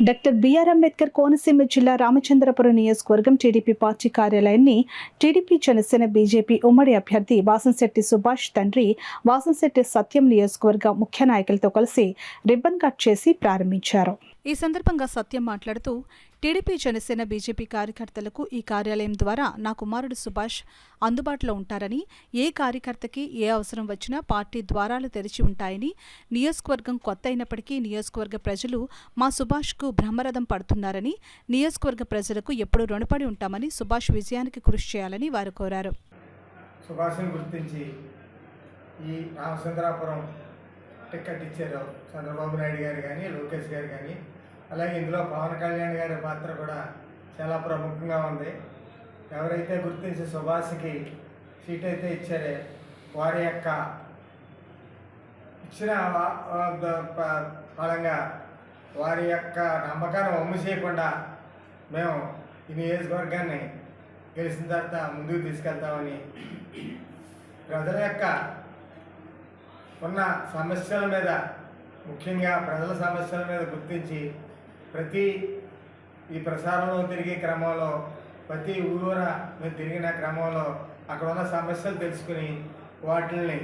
Doctor BR Ambedkar Konaseema జిల్లా రామచంద్రపురం నియోజకవర్గం TDP party కార్యాలయాన్ని టీడీపీ జనసేన బీజేపీ ఉమ్మడి అభ్యర్థి వాసంశెట్టి సుభాష్ తండ్రి వాసంశెట్టి సత్యం నియోజకవర్గ ముఖ్య నాయకులతో కలిసి రిబ్బన్ కట్ చేసి ప్రారంభించారు. ఈ సందర్భంగా సత్యం మాట్లాడుతూ టీడీపీ జనసేన బీజేపీ కార్యకర్తలకు ఈ కార్యాలయం ద్వారా నా కుమారుడు సుభాష్ అందుబాటులో ఉంటారని, ఏ కార్యకర్తకి ఏ అవసరం వచ్చినా పార్టీ ద్వారాలు తెరిచి ఉంటాయని, నియోజకవర్గం కొత్త అయినప్పటికీ నియోజకవర్గ ప్రజలు మా సుభాష్కు బ్రహ్మరథం పడుతున్నారని, నియోజకవర్గ ప్రజలకు ఎప్పుడూ రుణపడి ఉంటామని, సుభాష్ విజయానికి కృషి చేయాలని వారు కోరారు. సుభాష్ని గుర్తించి ఈ రామచంద్రాపురం టికెట్ ఇచ్చారు చంద్రబాబు నాయుడు గారు కానీ, లోకేష్ గారు కానీ. అలాగే ఇందులో పవన్ కళ్యాణ్ గారి పాత్ర కూడా చాలా ప్రముఖంగా ఉంది. ఎవరైతే గుర్తించి సుభాష్కి సీట్ అయితే ఇచ్చారే వారి యొక్క ఇచ్చిన ఫలంగా వారి యొక్క నమ్మకాన్ని వమ్ము చేయకుండా మేము ఈ నియోజకవర్గాన్ని గెలిచిన తర్వాత ముందుకు తీసుకెళ్తామని, ప్రజల యొక్క ఉన్న సమస్యల మీద, ముఖ్యంగా ప్రజల సమస్యల మీద గుర్తించి ఈ ప్రసారంలో తిరిగే క్రమంలో ప్రతి ఊరూర మేము తిరిగిన క్రమంలో అక్కడ ఉన్న సమస్యలు తెలుసుకుని వాటిని